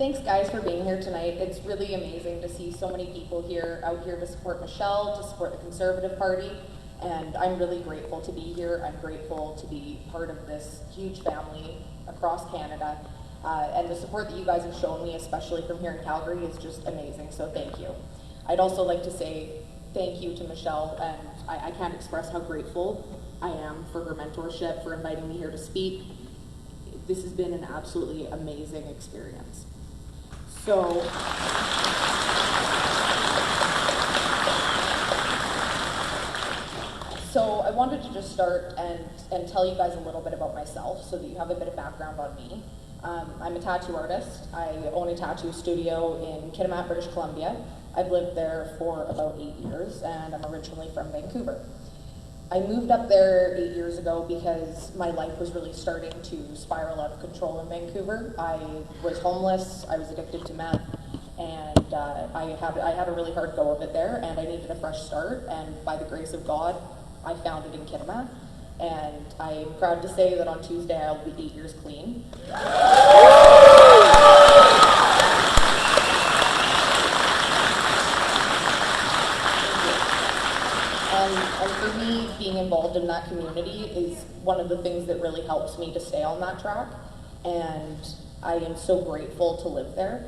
Thanks guys for being here tonight. It's really amazing to see so many people out here to support Michelle, to support the Conservative Party, and I'm really grateful to be here. I'm grateful to be part of this huge family across Canada, and the support that you guys have shown me, especially from here in Calgary, is just amazing, so thank you. I'd also like to say thank you to Michelle, and I can't express how grateful I am for her mentorship, for inviting me here to speak. This has been an absolutely amazing experience. So I wanted to just start and tell you guys a little bit about myself so that you have a bit of background on me. I'm a tattoo artist. I own a tattoo studio in Kitimat, British Columbia. I've lived there for about 8 years, and I'm originally from Vancouver. I moved up there 8 years ago because my life was really starting to spiral out of control in Vancouver. I was homeless, I was addicted to meth, and I had a really hard go of it there, and I needed a fresh start, and by the grace of God, I found it in Kitimat, and I'm proud to say that on Tuesday I'll be 8 years clean. And for me, being involved in that community is one of the things that really helps me to stay on that track, and I am so grateful to live there.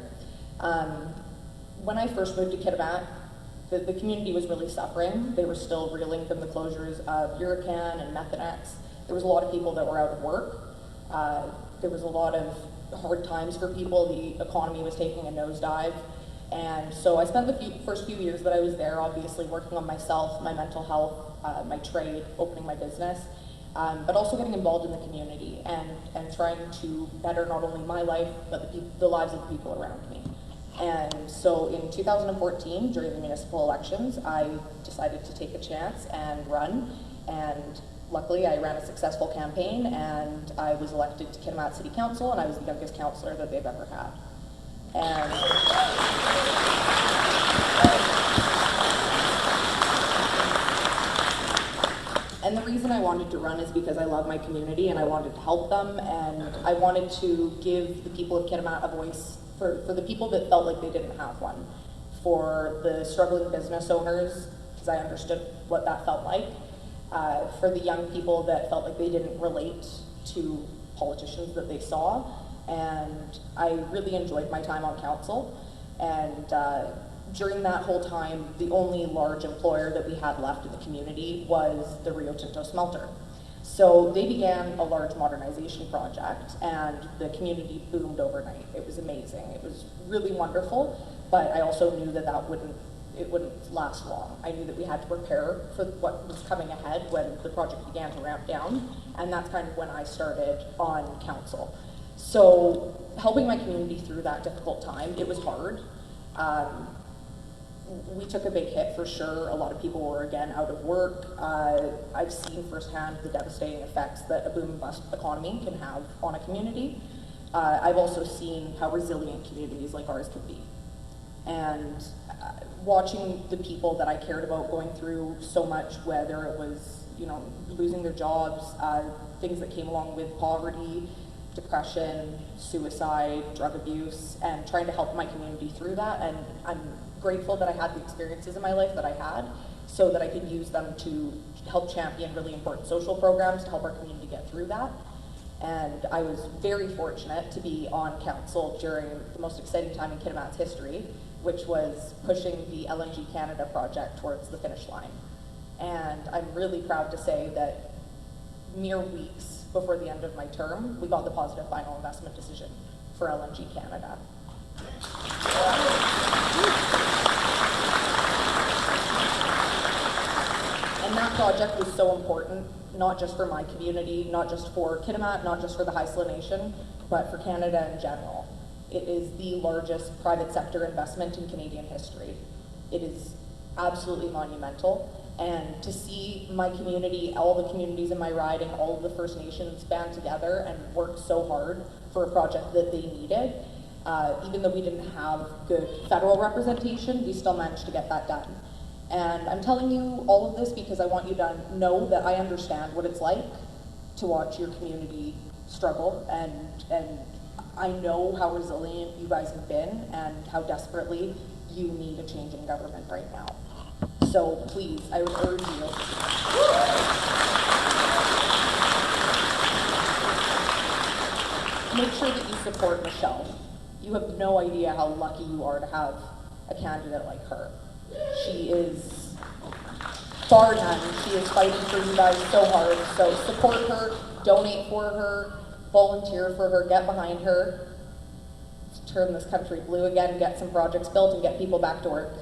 When I first moved to Kitimat, the community was really suffering. They were still reeling from the closures of Hurricane and Methanex. There was a lot of people that were out of work. There was a lot of hard times for people. The economy was taking a nosedive. And so I spent the first few years that I was there, obviously working on myself, my mental health, my trade, opening my business, but also getting involved in the community and trying to better not only my life, but the lives of the people around me. And so in 2014, during the municipal elections, I decided to take a chance and run, and luckily I ran a successful campaign, and I was elected to Kitimat City Council, and I was the youngest councillor that they've ever had. And the reason I wanted to run is because I love my community and I wanted to help them, and I wanted to give the people of Kitimat a voice for the people that felt like they didn't have one, for the struggling business owners, because I understood what that felt like, for the young people that felt like they didn't relate to politicians that they saw. And I really enjoyed my time on council, and during that whole time, the only large employer that we had left in the community was the Rio Tinto smelter. So they began a large modernization project, and the community boomed overnight. It was amazing. It was really wonderful, but I also knew that it wouldn't last long. I knew that we had to prepare for what was coming ahead when the project began to ramp down, and that's kind of when I started on council. So helping my community through that difficult time, it was hard. We took a big hit for sure. A lot of people were again out of work. I've seen firsthand the devastating effects that a boom and bust economy can have on a community. I've also seen how resilient communities like ours can be. And watching the people that I cared about going through so much, whether it was, losing their jobs, things that came along with poverty, depression, suicide, drug abuse, and trying to help my community through that. And I'm grateful that I had the experiences in my life that I had so that I could use them to help champion really important social programs to help our community get through that. And I was very fortunate to be on council during the most exciting time in Kitimat's history, which was pushing the LNG Canada project towards the finish line. And I'm really proud to say that mere weeks before the end of my term, we got the positive final investment decision for LNG Canada. And that project was so important, not just for my community, not just for Kitimat, not just for the Haisla Nation, but for Canada in general. It is the largest private sector investment in Canadian history. It is absolutely monumental. And to see my community, all the communities in my riding, all of the First Nations band together and work so hard for a project that they needed, even though we didn't have good federal representation, we still managed to get that done. And I'm telling you all of this because I want you to know that I understand what it's like to watch your community struggle, and I know how resilient you guys have been and how desperately you need a change in government right now. So please, I would urge you. Make sure that you support Michelle. You have no idea how lucky you are to have a candidate like her. She is bar none. She is fighting for you guys so hard. So support her, donate for her, volunteer for her, get behind her. Let's turn this country blue again, get some projects built, and get people back to work.